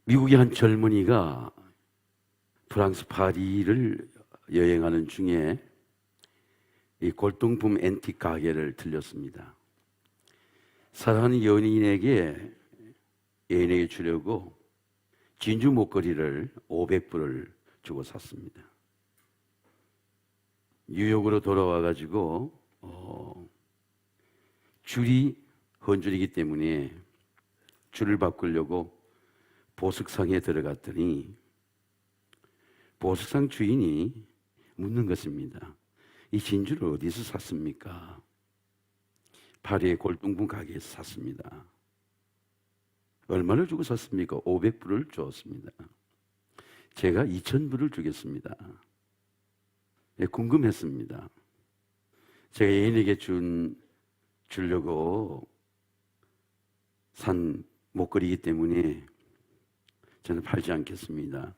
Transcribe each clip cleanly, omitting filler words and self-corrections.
미국의 한 젊은이가 프랑스 파리를 여행하는 중에 이 골동품 앤틱 가게를 들렸습니다. 사랑하는 연인에게 주려고 진주 목걸이를 500불을 주고 샀습니다. 뉴욕으로 돌아와 가지고 줄이 헌줄이기 때문에 줄을 바꾸려고 보석상에 들어갔더니 보석상 주인이 묻는 것입니다. 이 진주를 어디서 샀습니까? 파리의 골동품 가게에서 샀습니다. 얼마를 주고 샀습니까? 500불을 주었습니다. 제가 2000불을 주겠습니다. 궁금했습니다. 제가 애인에게 주려고 산 목걸이이기 때문에 저는 팔지 않겠습니다.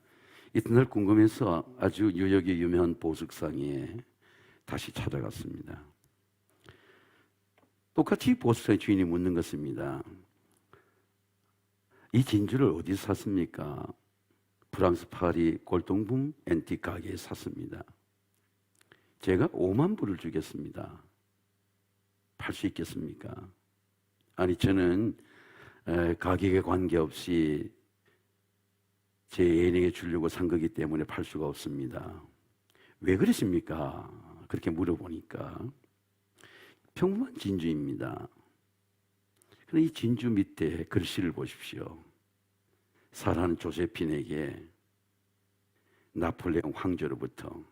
이튿날 궁금해서 아주 뉴욕의 유명한 보석상에 다시 찾아갔습니다. 똑같이 보석상의 주인이 묻는 것입니다. 이 진주를 어디서 샀습니까? 프랑스 파리 골동품 앤틱 가게에 샀습니다. 제가 5만 불을 주겠습니다. 팔 수 있겠습니까? 아니, 저는 가격에 관계없이 제 애인에게 주려고 산 거기 때문에 팔 수가 없습니다. 왜 그러십니까? 그렇게 물어보니까 평범한 진주입니다. 그런데 이 진주 밑에 글씨를 보십시오. 사랑하는 조세핀에게 나폴레옹 황제로부터.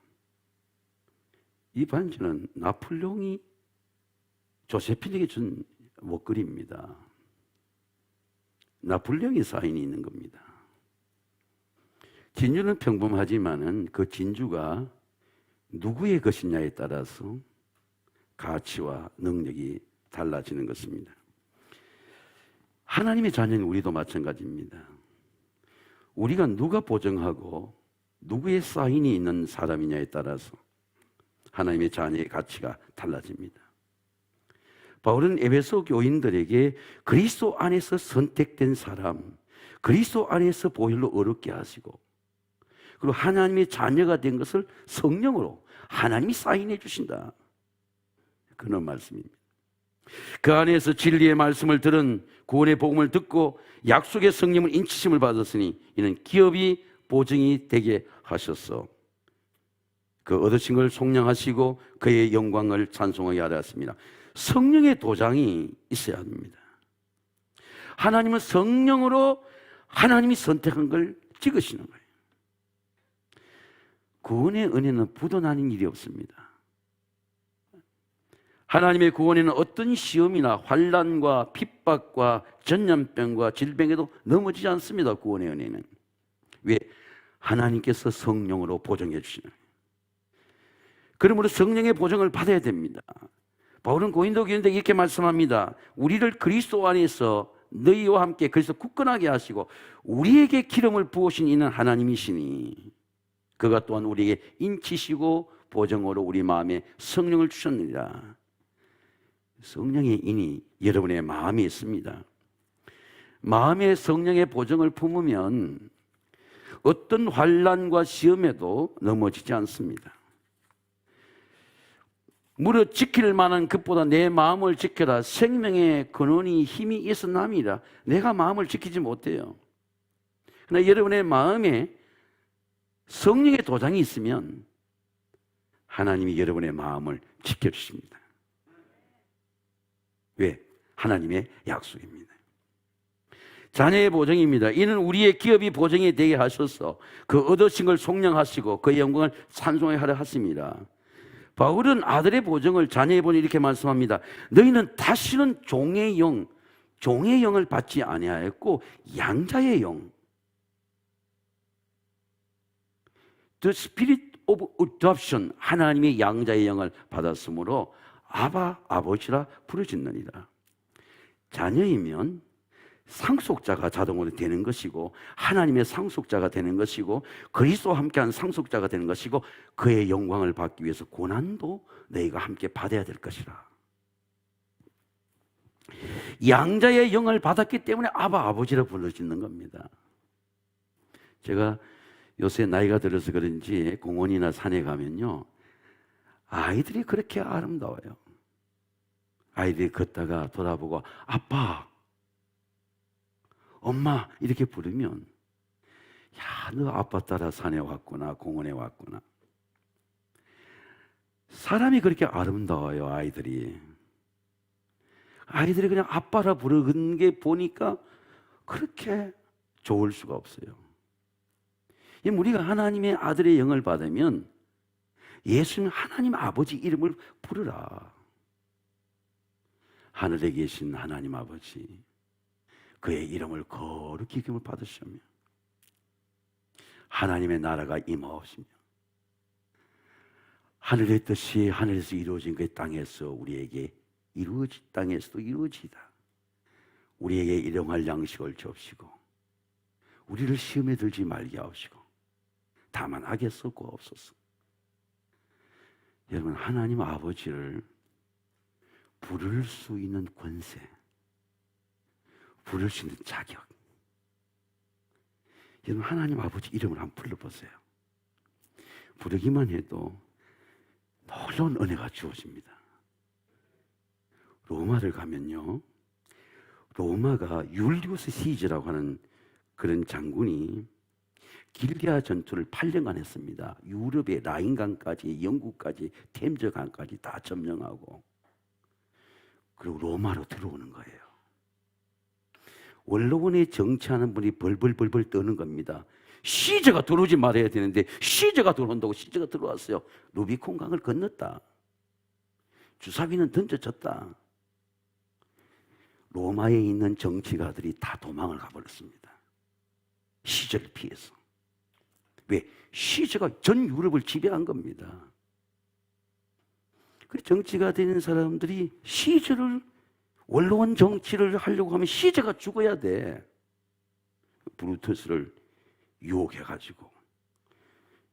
이 반지는 나폴레옹이 조세핀에게 준 목걸이입니다. 나폴레옹의 사인이 있는 겁니다. 진주는 평범하지만은 그 진주가 누구의 것이냐에 따라서 가치와 능력이 달라지는 것입니다. 하나님의 자녀인 우리도 마찬가지입니다. 우리가 누가 보증하고 누구의 사인이 있는 사람이냐에 따라서 하나님의 자녀의 가치가 달라집니다. 바울은 에베소 교인들에게 그리스도 안에서 선택된 사람, 그리스도 안에서 보혈로 어렵게 하시고, 그리고 하나님의 자녀가 된 것을 성령으로 하나님이 사인해 주신다, 그런 말씀입니다. 그 안에서 진리의 말씀을 들은 구원의 복음을 듣고 약속의 성령을 인치심을 받았으니 이는 기업이 보증이 되게 하셨어. 그 얻으신 걸 속량하시고 그의 영광을 찬송하게 하려 하십니다. 성령의 도장이 있어야 합니다. 하나님은 성령으로 하나님이 선택한 걸 찍으시는 거예요. 구원의 은혜는 묻어나는 일이 없습니다. 하나님의 구원에는 어떤 시험이나 환난과 핍박과 전염병과 질병에도 넘어지지 않습니다. 구원의 은혜는. 왜? 하나님께서 성령으로 보증해 주시는 거예요. 그러므로 성령의 보증을 받아야 됩니다. 바울은 고린도 교인들에게 이렇게 말씀합니다. 우리를 그리스도 안에서 너희와 함께 그리스도 굳건하게 하시고 우리에게 기름을 부으신 이는 하나님이시니 그가 또한 우리에게 인치시고 보증으로 우리 마음에 성령을 주셨느니라. 성령의 인이 여러분의 마음에 있습니다. 마음에 성령의 보증을 품으면 어떤 환난과 시험에도 넘어지지 않습니다. 무려 지킬 만한 것보다 내 마음을 지켜라. 생명의 근원이 힘이 있었남이라. 내가 마음을 지키지 못해요. 그러나 여러분의 마음에 성령의 도장이 있으면 하나님이 여러분의 마음을 지켜주십니다. 왜? 하나님의 약속입니다. 자녀의 보증입니다. 이는 우리의 기업이 보증이 되게 하셔서 그 얻으신 걸 속량하시고 그의 영광을 찬송하게 하려 하십니다. 바울은 아들의 보증을, 자녀의 보증을 이렇게 말씀합니다. 너희는 다시는 종의 영을 받지 아니하였고 양자의 영, The Spirit of Adoption, 하나님의 양자의 영을 받았으므로 아바, 아버지라 부르짖느니라. 자녀이면 상속자가 자동으로 되는 것이고 하나님의 상속자가 되는 것이고 그리스도와 함께한 상속자가 되는 것이고 그의 영광을 받기 위해서 고난도 너희가 함께 받아야 될 것이라. 양자의 영을 받았기 때문에 아바, 아버지라 불러짓는 겁니다. 제가 요새 나이가 들어서 그런지 공원이나 산에 가면요, 아이들이 그렇게 아름다워요. 아이들이 걷다가 돌아보고 아빠, 엄마 이렇게 부르면, 야, 너 아빠 따라 산에 왔구나, 공원에 왔구나. 사람이 그렇게 아름다워요. 아이들이 그냥 아빠라 부르는 게 보니까 그렇게 좋을 수가 없어요. 우리가 하나님의 아들의 영을 받으면 예수님 하나님 아버지 이름을 부르라. 하늘에 계신 하나님 아버지, 그의 이름을 거룩히 기름을 받으시며 하나님의 나라가 임하옵시며 하늘의 뜻이 하늘에서 이루어진 그 땅에서 우리에게 땅에서도 이루어지다. 우리에게 일용할 양식을 주옵시고 우리를 시험에 들지 말게 하옵시고 다만 악에 썩고 없소서. 여러분, 하나님 아버지를 부를 수 있는 권세, 부를 수 있는 자격, 여러분 하나님 아버지 이름을 한번 불러보세요. 부르기만 해도 놀라운 은혜가 주어집니다. 로마를 가면요, 로마가 율리우스 시즈라고 하는 그런 장군이 길리아 전투를 8년간 했습니다. 유럽의 라인강까지, 영국까지, 템즈강까지 다 점령하고, 그리고 로마로 들어오는 거예요. 원로원에 정치하는 분이 벌벌벌벌 떠는 겁니다. 시저가 들어오지 말아야 되는데 시저가 들어온다고 시저가 들어왔어요. 루비콘 강을 건넜다. 주사위는 던져졌다. 로마에 있는 정치가들이 다 도망을 가버렸습니다. 시저를 피해서. 왜? 시저가 전 유럽을 지배한 겁니다. 그 정치가 되는 사람들이 시저를, 원로원 정치를 하려고 하면 시저가 죽어야 돼. 브루투스를 유혹해가지고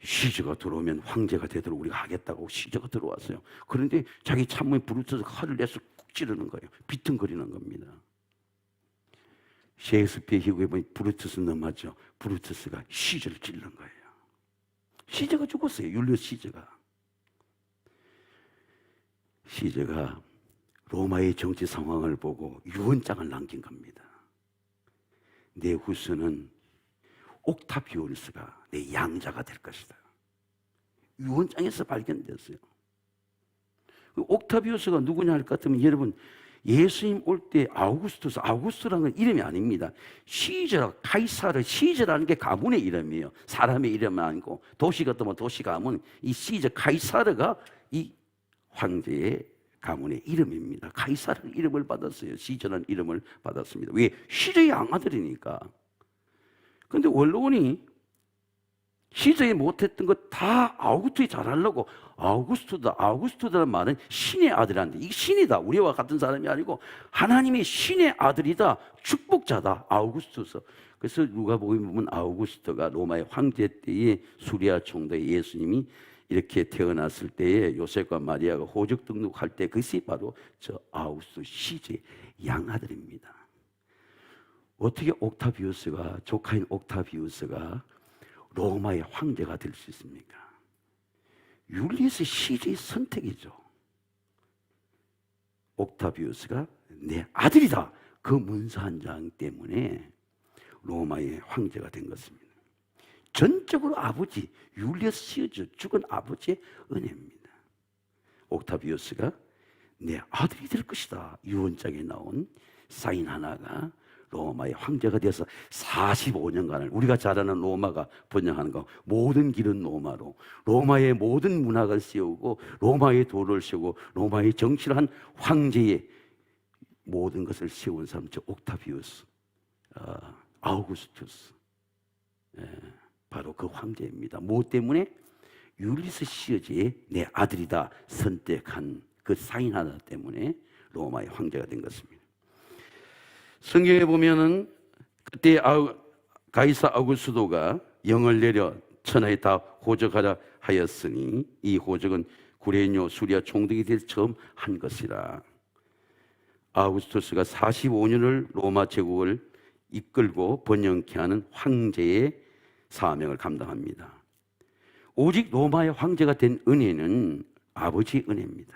시저가 들어오면 황제가 되도록 우리가 하겠다고 시저가 들어왔어요. 그런데 자기 참모인 브루투스가 칼을 내서 꾹 찌르는 거예요. 비틀거리는 겁니다. 셰익스피어 희곡에 보면 브루투스 넘어져, 브루투스가 시저를 찔른 거예요. 시저가 죽었어요. 율리우스 시저가. 시저가 로마의 정치 상황을 보고 유언장을 남긴 겁니다. 내 후손은 옥타비오누스가 내 양자가 될 것이다. 유언장에서 발견됐어요. 옥타비오스가 누구냐 할 것 같으면, 여러분 예수님 올 때 아우구스트라는 건 이름이 아닙니다. 시저, 카이사르, 시저라는 게 가문의 이름이에요. 사람의 이름이 아니고, 도시 같으면 도시 가문, 이 시저 카이사르가 이 황제의 가문의 이름입니다. 카이사르 이름을 받았어요. 시저라는 이름을 받았습니다. 왜? 시저의 양아들이니까. 그런데 원로원이 시저에 못했던 것 다 아우구스트에 잘하려고, 아우구스트다라는 말은 신의 아들이란데, 이게 신이다, 우리와 같은 사람이 아니고 하나님의 신의 아들이다, 축복자다, 아우구스투스. 그래서 누가복음에 보면 아우구스트가 로마의 황제 때에 수리아 총독의 예수님이 이렇게 태어났을 때에 요셉과 마리아가 호적 등록할 때 그것이 바로 저 아우구스트 시저의 양아들입니다. 어떻게 옥타비우스가, 조카인 옥타비우스가 로마의 황제가 될 수 있습니까? 율리우스 시저의 선택이죠. 옥타비우스가 내 아들이다, 그 문서 한 장 때문에 로마의 황제가 된 것입니다. 전적으로 아버지 율리우스 시저, 죽은 아버지의 은혜입니다. 옥타비우스가 내 아들이 될 것이다, 유언장에 나온 사인 하나가 로마의 황제가 되어서 45년간을, 우리가 잘 아는 로마가 번영하는 거, 모든 길은 로마로, 로마의 모든 문학을 세우고 로마의 도를 세우고 로마의 정치를 한 황제의 모든 것을 세운 사람, 저 옥타비우스, 아우구스투스, 바로 그 황제입니다. 뭐 때문에? 율리스 시저의 내 아들이다 선택한 그 사인 하나 때문에 로마의 황제가 된 것입니다. 성경에 보면은 그때 가이사 아우구스도가 영을 내려 천하에 다 호적하라 하였으니 이 호적은 구레뇨 수리아 총독이 돼서 처음 한 것이라. 아우구스투스가 45년을 로마 제국을 이끌고 번영케 하는 황제의 사명을 감당합니다. 오직 로마의 황제가 된 은혜는 아버지의 은혜입니다.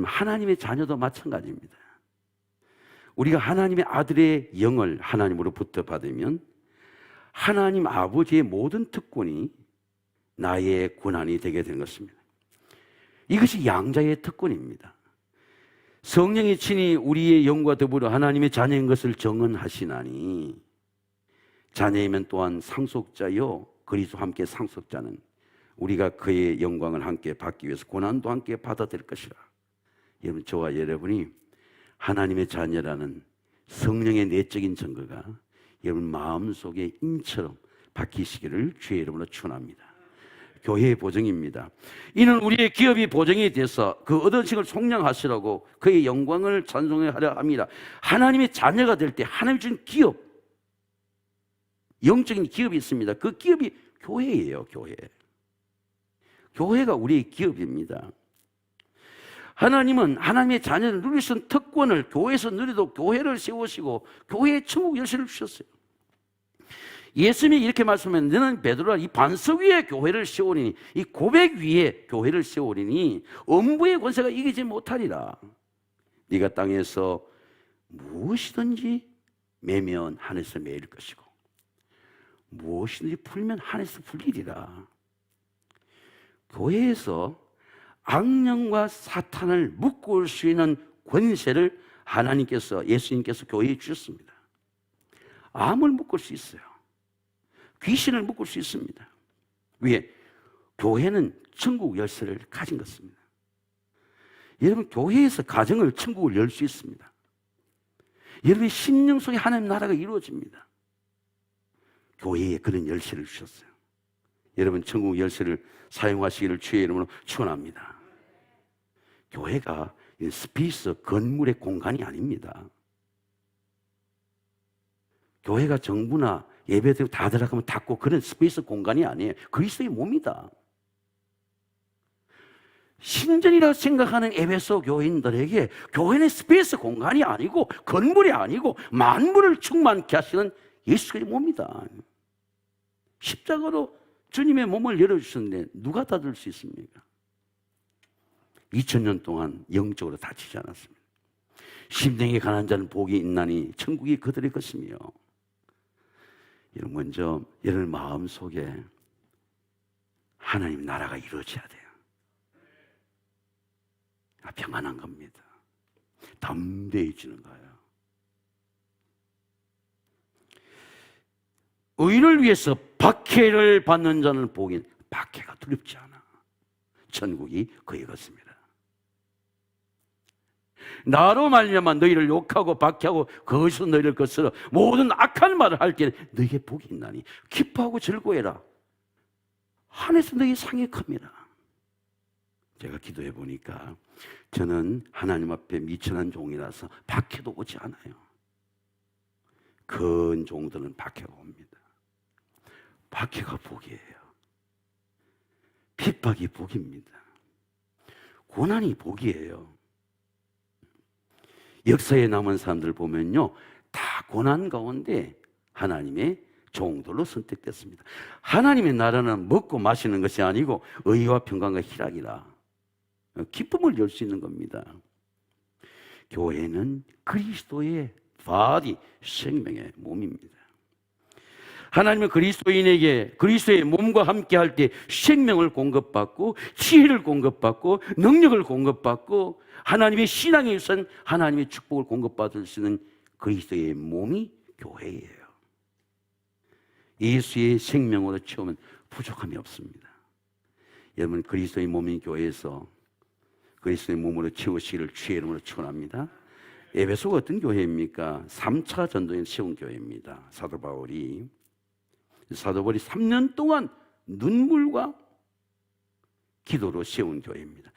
하나님의 자녀도 마찬가지입니다. 우리가 하나님의 아들의 영을 하나님으로부터 받으면 하나님 아버지의 모든 특권이 나의 권한이 되게 되는 것입니다. 이것이 양자의 특권입니다. 성령이 친히 우리의 영과 더불어 하나님의 자녀인 것을 정언하시나니 자녀이면 또한 상속자요 그리스도와 함께 상속자는 우리가 그의 영광을 함께 받기 위해서 고난도 함께 받아들일 것이라. 여러분, 저와 여러분이 하나님의 자녀라는 성령의 내적인 증거가 여러분 마음속에 인처럼 박히시기를 주의 이름으로 축원합니다. 교회의 보증입니다. 이는 우리의 기업이 보증이 돼서 그 얻은 것을 속량하시라고 그의 영광을 찬송하려 합니다. 하나님의 자녀가 될 때 하나님 주신 기업, 영적인 기업이 있습니다. 그 기업이 교회예요. 교회가 우리의 기업입니다. 하나님은 하나님의 자녀를 누릴 수 있는 특권을 교회에서 누리도록 교회를 세우시고 교회의 천국 열쇠를 주셨어요. 예수님이 이렇게 말씀하면 너는 베드로라 이 반석 위에 교회를 세우리니 이 고백 위에 교회를 세우리니 음부의 권세가 이기지 못하리라. 네가 땅에서 무엇이든지 매면 하늘에서 매일 것이고 무엇이든지 풀면 하늘에서 풀리리라. 교회에서 악령과 사탄을 묶을 수 있는 권세를 하나님께서 예수님께서 교회에 주셨습니다. 암을 묶을 수 있어요. 귀신을 묶을 수 있습니다. 왜? 교회는 천국 열쇠를 가진 것입니다. 여러분, 교회에서 가정을 천국을 열 수 있습니다. 여러분의 심령 속에 하나님 나라가 이루어집니다. 교회에 그런 열쇠를 주셨어요. 여러분, 천국 열쇠를 사용하시기를 주의 이름으로 축원합니다. 교회가 스페이스 건물의 공간이 아닙니다. 교회가 정부나 예배드리고 다 들어가면 닫고 그런 스페이스 공간이 아니에요. 그리스도의 몸이다. 신전이라고 생각하는 에베소 교인들에게 교회는 스페이스 공간이 아니고 건물이 아니고 만물을 충만케 하시는 예수의 몸이다. 십자가로 주님의 몸을 열어주셨는데 누가 닫을 수 있습니까? 2000년 동안 영적으로 다치지 않았습니다. 심령이 가난한 자는 복이 있나니 천국이 그들의 것이며. 여러분, 먼저 여러분 마음속에 하나님 나라가 이루어져야 돼요. 평안한 겁니다. 담대해지는 거예요. 의를 위해서 박해를 받는 자는 복이, 박해가 두렵지 않아. 천국이 그의 것입니다. 나로 말미암아 너희를 욕하고 박해하고 거기서 너희를 거스러 모든 악한 말을 할 때는 너희에게 복이 있나니 기뻐하고 즐거워해라. 하늘에서 너희 상이 큽니다. 제가 기도해 보니까 저는 하나님 앞에 미천한 종이라서 박해도 오지 않아요. 큰 종들은 박해가 옵니다. 박해가 복이에요. 핍박이 복입니다. 고난이 복이에요. 역사에 남은 사람들 보면요, 다 고난 가운데 하나님의 종들로 선택됐습니다. 하나님의 나라는 먹고 마시는 것이 아니고 의와 평강과 희락이라. 기쁨을 열 수 있는 겁니다. 교회는 그리스도의 바디, 생명의 몸입니다. 하나님은 그리스도인에게 그리스도의 몸과 함께 할 때 생명을 공급받고 지혜를 공급받고 능력을 공급받고 하나님의 신앙에 우선 하나님의 축복을 공급받을 수 있는 그리스도의 몸이 교회예요. 예수의 생명으로 채우면 부족함이 없습니다. 여러분, 그리스도의 몸인 교회에서 그리스도의 몸으로 채우시기를 주의 이름으로 축원합니다. 에베소가 어떤 교회입니까? 3차 전도에 세운 교회입니다. 사도 바울이 3년 동안 눈물과 기도로 세운 교회입니다.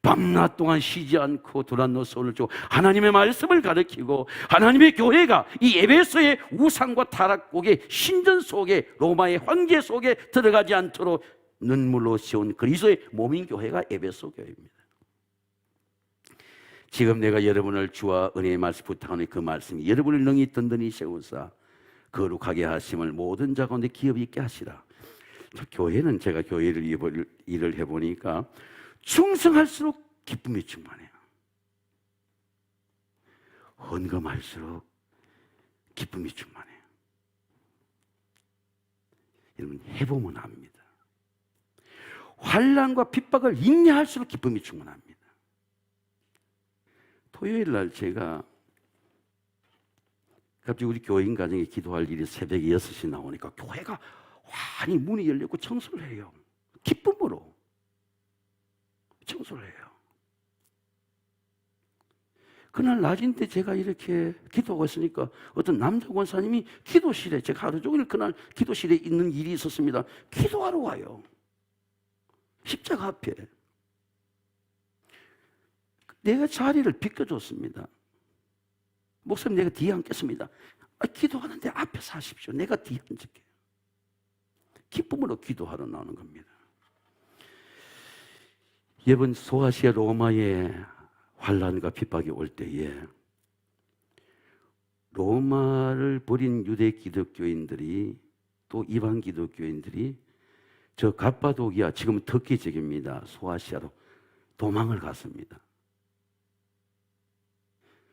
밤낮 동안 쉬지 않고 두란노 손을 쥐고 하나님의 말씀을 가르치고 하나님의 교회가 이 에베소의 우상과 타락곡의 신전 속에 로마의 황제 속에 들어가지 않도록 눈물로 세운 그리스도의 몸인 교회가 에베소 교회입니다. 지금 내가 여러분을 주와 은혜의 말씀 부탁하는 그 말씀이 여러분을 능히 든든히 세우사 거룩하게 하심을 모든 자 가운데 기업 있게 하시라. 교회는 제가 교회를 일을 해보니까 충성할수록 기쁨이 충만해요. 헌금할수록 기쁨이 충만해요. 여러분 해보면 압니다. 환난과 핍박을 인내할수록 기쁨이 충만합니다. 토요일 날 제가 갑자기 우리 교인 가정에 기도할 일이 새벽에 6시 나오니까 교회가 환히 문이 열렸고 청소를 해요. 기쁨으로 청소를 해요. 그날 낮인데 제가 이렇게 기도하고 있으니까 어떤 남자 권사님이 기도실에, 제가 하루 종일 그날 기도실에 있는 일이 있었습니다. 기도하러 와요. 십자가 앞에. 내가 자리를 비켜줬습니다. 목사님 내가 뒤에 앉겠습니다. 기도하는데 앞에서 하십시오. 내가 뒤에 앉을게요. 기쁨으로 기도하러 나오는 겁니다. 여러분 소아시아 로마의 환난과 핍박이 올 때에 로마를 버린 유대 기독교인들이 또 이방 기독교인들이 저 갑바도기아, 지금은 터키 지역입니다. 소아시아로 도망을 갔습니다.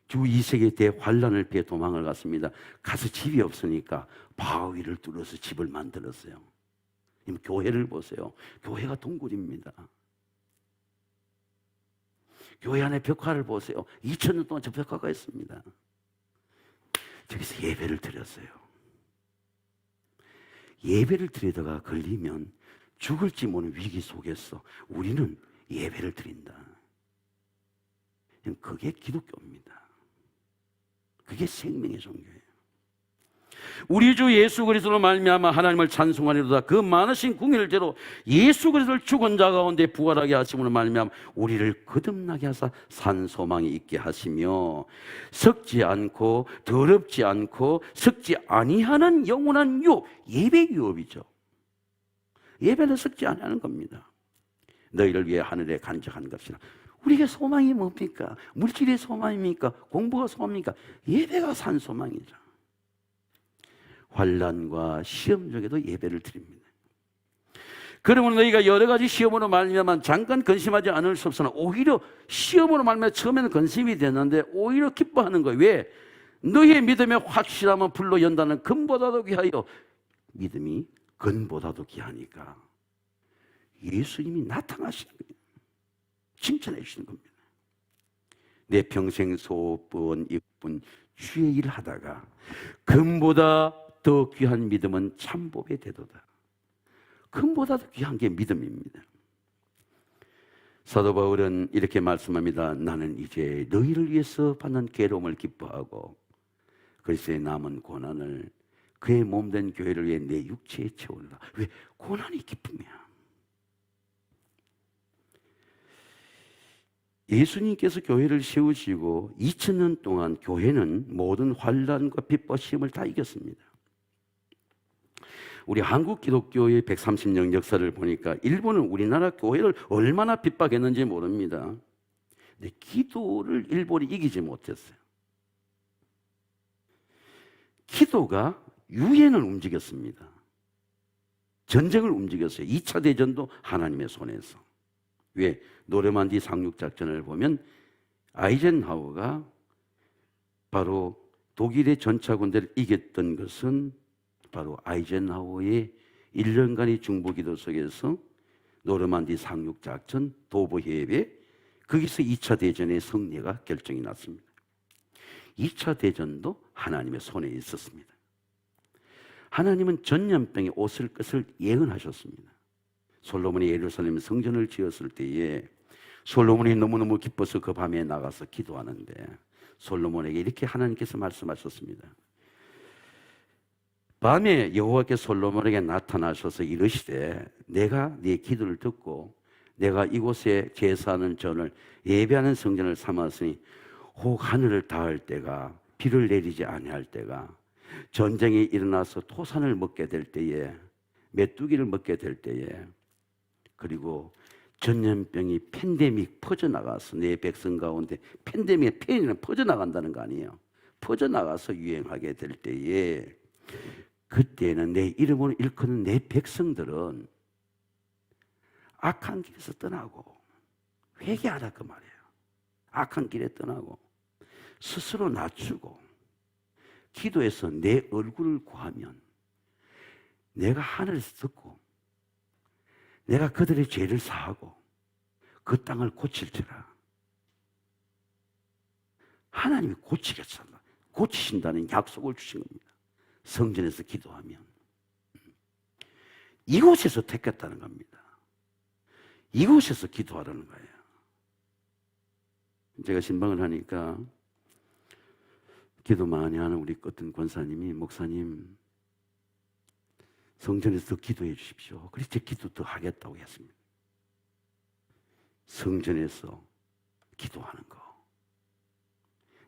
주 2세기 때 환란을 피해 도망을 갔습니다. 가서 집이 없으니까 바위를 뚫어서 집을 만들었어요. 교회를 보세요. 교회가 동굴입니다. 교회 안에 벽화를 보세요. 2000년 동안 저 벽화가 있습니다. 저기서 예배를 드렸어요. 예배를 드리다가 걸리면 죽을지 모르는 위기 속에서 우리는 예배를 드린다. 그게 기독교입니다. 그게 생명의 종교예요. 우리 주 예수 그리스도로 말미암아 하나님을 찬송하리로다. 그 많으신 궁일대로 예수 그리스도를 죽은 자 가운데 부활하게 하심으로 말미암아 우리를 거듭나게 하사 산 소망이 있게 하시며 썩지 않고 더럽지 않고 썩지 아니하는 영원한 유업, 예배 유업이죠. 예배는 썩지 아니하는 겁니다. 너희를 위해 하늘에 간직한 것이라. 우리에게 소망이 뭡니까? 물질의 소망입니까? 공부가 소망입니까? 예배가 산 소망이죠. 환난과 시험 중에도 예배를 드립니다. 그러면 너희가 여러 가지 시험으로 말미암아 잠깐 근심하지 않을 수 없으나 오히려 시험으로 말미암아 처음에는 근심이 됐는데 오히려 기뻐하는 거예요. 왜? 너희의 믿음의 확실함은 불로 연다는 금보다도 귀하여, 믿음이 금보다도 귀하니까 예수님이 나타나시는 거예요. 칭찬해 주시는 겁니다. 내 평생 소원 이뿐 주의 일을 하다가 금보다 더 귀한 믿음은 참복의 대도다. 금보다 더 귀한 게 믿음입니다. 사도 바울은 이렇게 말씀합니다. 나는 이제 너희를 위해서 받는 괴로움을 기뻐하고 그리스도의 남은 고난을 그의 몸된 교회를 위해 내 육체에 채우리라. 왜? 고난이 기쁨이야. 예수님께서 교회를 세우시고 2000년 동안 교회는 모든 환난과 핍박 시험을 다 이겼습니다. 우리 한국 기독교의 130년 역사를 보니까 일본은 우리나라 교회를 얼마나 핍박했는지 모릅니다. 근데 기도를 일본이 이기지 못했어요. 기도가 유엔을 움직였습니다. 전쟁을 움직였어요. 2차 대전도 하나님의 손에서. 왜? 노르만디 상륙작전을 보면 아이젠하워가 바로 독일의 전차군대를 이겼던 것은 바로 아이젠하워의 1년간의 중보기도 속에서 노르만디 상륙작전, 도보해협에 거기서 2차 대전의 승리가 결정이 났습니다. 2차 대전도 하나님의 손에 있었습니다. 하나님은 전염병에 옷을 것을 예언하셨습니다. 솔로몬이 예루살렘 성전을 지었을 때에 솔로몬이 너무너무 기뻐서 그 밤에 나가서 기도하는데 솔로몬에게 이렇게 하나님께서 말씀하셨습니다. 밤에 여호와께서 솔로몬에게 나타나셔서 이르시되 내가 네 기도를 듣고 내가 이곳에 제사하는 전을 예배하는 성전을 삼았으니 혹 하늘을 닿을 때가 비를 내리지 아니할 때가 전쟁이 일어나서 토산을 먹게 될 때에 메뚜기를 먹게 될 때에 그리고 전염병이 팬데믹 퍼져나가서 내 백성 가운데 팬데믹의 팬이는 퍼져나간다는 거 아니에요. 퍼져나가서 유행하게 될 때에 그때는 내 이름을 일컫는 내 백성들은 악한 길에서 떠나고 회개하라 그 말이에요. 악한 길에 떠나고 스스로 낮추고 기도해서 내 얼굴을 구하면 내가 하늘에서 듣고 내가 그들의 죄를 사하고 그 땅을 고칠지라. 하나님이 고치겠습니다. 고치신다는 약속을 주신 겁니다. 성전에서 기도하면 이곳에서 택했다는 겁니다. 이곳에서 기도하라는 거예요. 제가 신방을 하니까 기도 많이 하는 우리 어떤 권사님이 목사님 성전에서 더 기도해 주십시오. 그래서 제 기도 더 하겠다고 했습니다. 성전에서 기도하는 거,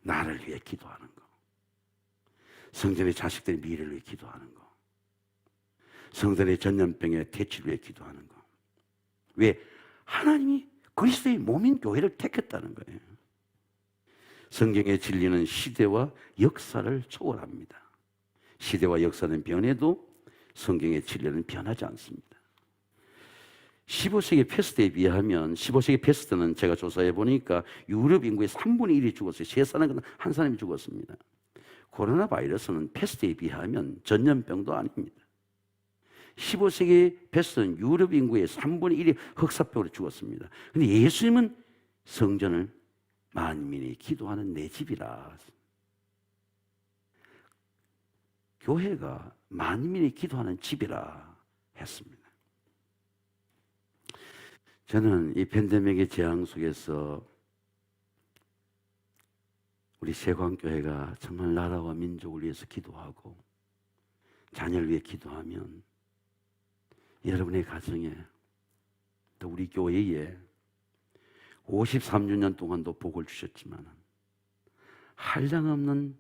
나를 위해 기도하는 거, 성전의 자식들의 미래를 위해 기도하는 거, 성전의 전염병의 퇴치를 위해 기도하는 거. 왜? 하나님이 그리스도의 몸인 교회를 택했다는 거예요. 성경의 진리는 시대와 역사를 초월합니다. 시대와 역사는 변해도 성경의 진리는 변하지 않습니다. 15세기 패스트에 비하면 15세기 패스트는 제가 조사해 보니까 유럽 인구의 3분의 1이 죽었어요. 세 사람 한 사람이 죽었습니다. 코로나 바이러스는 패스트에 비하면 전염병도 아닙니다. 15세기 패스트는 유럽 인구의 3분의 1이 흑사병으로 죽었습니다. 그런데 예수님은 성전을 만민이 기도하는 내 집이라. 교회가 만민이 기도하는 집이라 했습니다. 저는 이 팬데믹의 재앙 속에서 우리 세광교회가 정말 나라와 민족을 위해서 기도하고 자녀를 위해 기도하면 여러분의 가정에 또 우리 교회에 53주년 동안도 복을 주셨지만 한량없는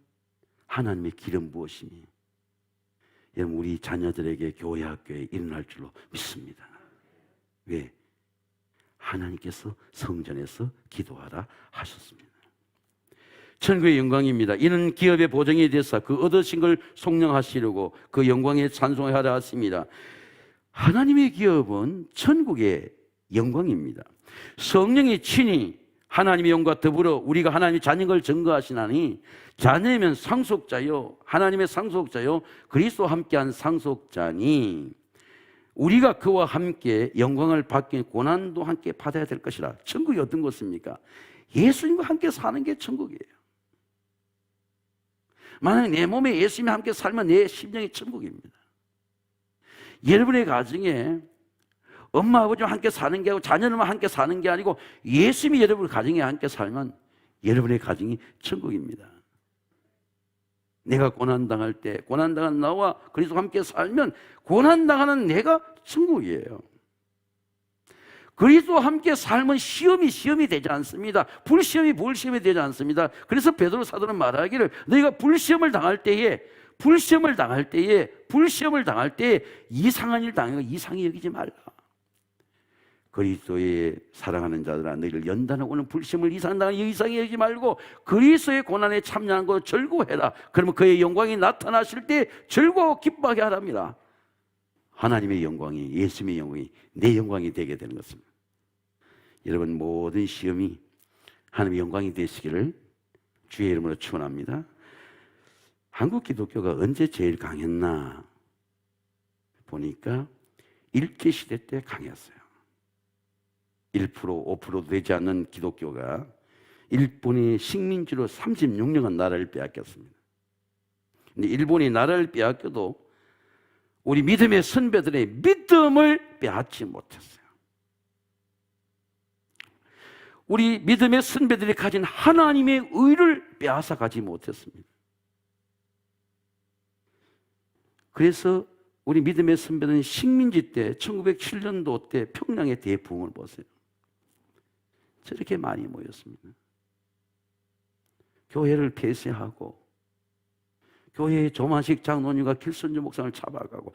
하나님의 기름 부으심이 여러분 우리 자녀들에게 교회 학교에 일어날 줄로 믿습니다. 왜? 하나님께서 성전에서 기도하라 하셨습니다. 천국의 영광입니다. 이는 기업의 보정이 되사 그 얻으신 걸 속량하시려고 그 영광에 찬송하라 하십니다. 하나님의 기업은 천국의 영광입니다. 성령이 친히 하나님의 영과 더불어 우리가 하나님의 자녀인 걸 증거하시나니 자녀면 상속자요 하나님의 상속자요 그리스도와 함께한 상속자니 우리가 그와 함께 영광을 받기 고난도 함께 받아야 될 것이라. 천국이 어떤 것입니까? 예수님과 함께 사는 게 천국이에요. 만약 내 몸에 예수님과 함께 살면 내 심령이 천국입니다. 여러분의 가정에 엄마 아버지와 함께 사는 게 아니고 자녀들과 함께 사는 게 아니고 예수님이 여러분 가정에 함께 살면 여러분의 가정이 천국입니다. 내가 고난당할 때 고난당한 나와 그리스도와 함께 살면 고난당하는 내가 천국이에요. 그리스도와 함께 삶은 시험이 되지 않습니다. 불시험이 되지 않습니다. 그래서 베드로 사도는 말하기를 너희가 불시험을 당할 때에 이상한 일 당하고 이상히 여기지 말라. 그리스도의 사랑하는 자들아 너희를 연단하고 오는 불시험을 이상히 여기지 말고 그리스도의 고난에 참여하는 것을 즐거워해라. 그러면 그의 영광이 나타나실 때 즐거워 기뻐하게 하랍니다. 하나님의 영광이 예수님의 영광이 내 영광이 되게 되는 것입니다. 여러분 모든 시험이 하나님의 영광이 되시기를 주의 이름으로 축원합니다. 한국 기독교가 언제 제일 강했나 보니까 일제시대 때 강했어요. 1%, 5%도 되지 않는 기독교가 일본이 식민지로 36년간 나라를 빼앗겼습니다. 근데 일본이 나라를 빼앗겨도 우리 믿음의 선배들의 믿음을 빼앗지 못했어요. 우리 믿음의 선배들이 가진 하나님의 의를 빼앗아 가지 못했습니다. 그래서 우리 믿음의 선배는 식민지 때 1907년도 때 평양의 대부흥을 보세요. 저렇게 많이 모였습니다. 교회를 폐쇄하고 교회의 조만식 장로님과 길선주 목사를 잡아가고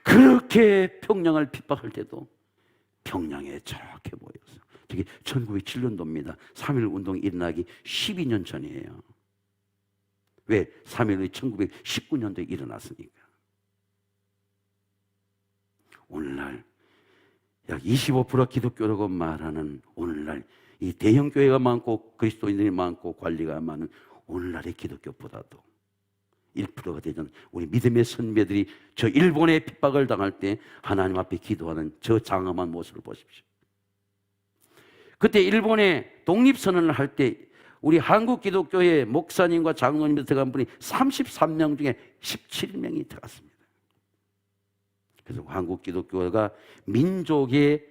그렇게 평양을 핍박할 때도 평양에 저렇게 모였어요. 저게 1907년도입니다. 3.1 운동이 일어나기 12년 전이에요. 왜? 3.1이 1919년도에 일어났으니까. 오늘날 약 25% 기독교라고 말하는 오늘날 이 대형 교회가 많고 그리스도인들이 많고 관리가 많은 오늘날의 기독교보다도 1%가 되던 우리 믿음의 선배들이 저 일본의 핍박을 당할 때 하나님 앞에 기도하는 저 장엄한 모습을 보십시오. 그때 일본의 독립선언을 할 때 우리 한국 기독교의 목사님과 장로님들 들어간 분이 33명 중에 17명이 들어갔습니다. 그래서 한국 기독교가 민족의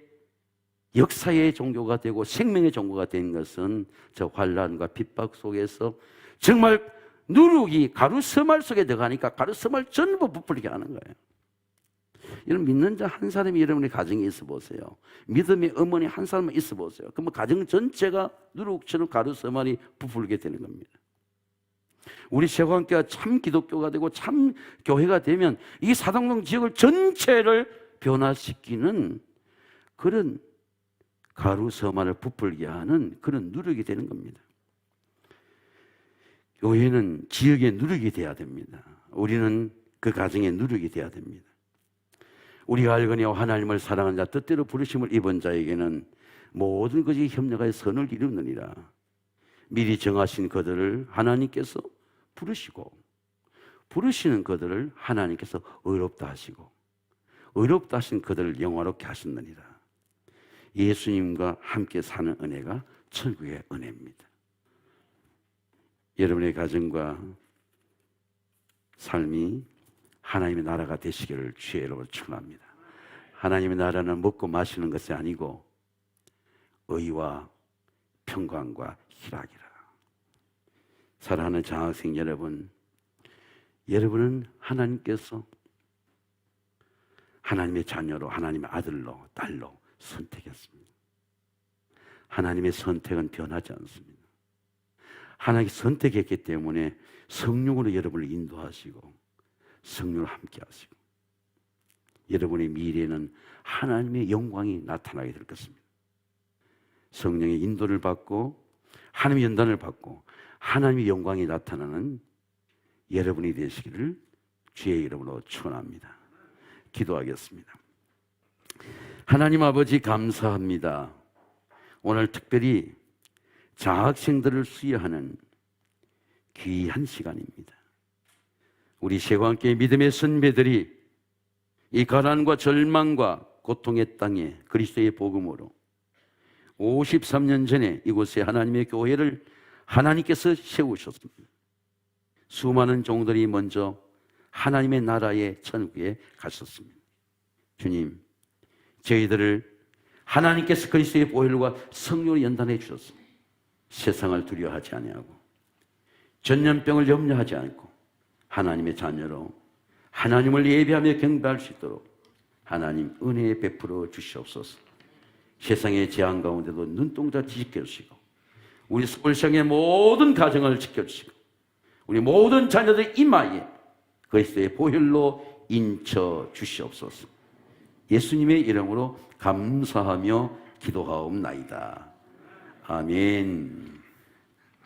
역사의 종교가 되고 생명의 종교가 된 것은 저 환란과 핍박 속에서 정말 누룩이 가루서말 속에 들어가니까 가루서말 전부 부풀게 하는 거예요. 여러분 믿는 자 한 사람이 여러분의 가정에 있어 보세요. 믿음의 어머니 한 사람만 있어 보세요. 그러면 가정 전체가 누룩처럼 가루서말이 부풀게 되는 겁니다. 우리 세관교회가 참 기독교가 되고 참 교회가 되면 이 사당동 지역을 전체를 변화시키는 그런 가루서만을 부풀게 하는 그런 누룩이 되는 겁니다. 교회는 지역의 누룩이 돼야 됩니다. 우리는 그 가정의 누룩이 돼야 됩니다. 우리가 알거니와 하나님을 사랑하는 자 뜻대로 부르심을 입은 자에게는 모든 것이 협력하여 선을 이루느니라. 미리 정하신 그들을 하나님께서 부르시고 부르시는 그들을 하나님께서 의롭다 하시고 의롭다 하신 그들을 영화롭게 하셨느니라. 예수님과 함께 사는 은혜가 천국의 은혜입니다. 여러분의 가정과 삶이 하나님의 나라가 되시기를 주의 이름으로 축원합니다. 하나님의 나라는 먹고 마시는 것이 아니고 의와 평강과 희락이라. 사랑하는 장학생 여러분, 여러분은 하나님께서 하나님의 자녀로, 하나님의 아들로, 딸로 선택했습니다. 하나님의 선택은 변하지 않습니다. 하나님이 선택했기 때문에 성령으로 여러분을 인도하시고 성령을 함께 하시고 여러분의 미래에는 하나님의 영광이 나타나게 될 것입니다. 성령의 인도를 받고 하나님의 연단을 받고 하나님의 영광이 나타나는 여러분이 되시기를 주의 이름으로 축원합니다. 기도하겠습니다. 하나님 아버지 감사합니다. 오늘 특별히 장학생들을 수여하는 귀한 시간입니다. 우리 세관교회 믿음의 선배들이 이 가난과 절망과 고통의 땅에 그리스도의 복음으로 53년 전에 이곳에 하나님의 교회를 하나님께서 세우셨습니다. 수많은 종들이 먼저 하나님의 나라의 천국에 가셨습니다. 주님, 저희들을 하나님께서 그리스도의 보혈과 성령으로 연단해 주셨습니다. 세상을 두려워하지 아니하고 전염병을 염려하지 않고 하나님의 자녀로 하나님을 예배하며 경배할 수 있도록 하나님 은혜 베풀어 주시옵소서. 세상의 재앙 가운데도 눈동자 지켜주시고 우리 서울시의 모든 가정을 지켜주시고 우리 모든 자녀들 이마에 그리스도의 보혈로 인쳐 주시옵소서. 예수님의 이름으로 감사하며 기도하옵나이다. 아멘.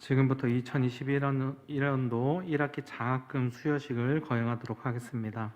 지금부터 2021년도 1학기 장학금 수여식을 거행하도록 하겠습니다.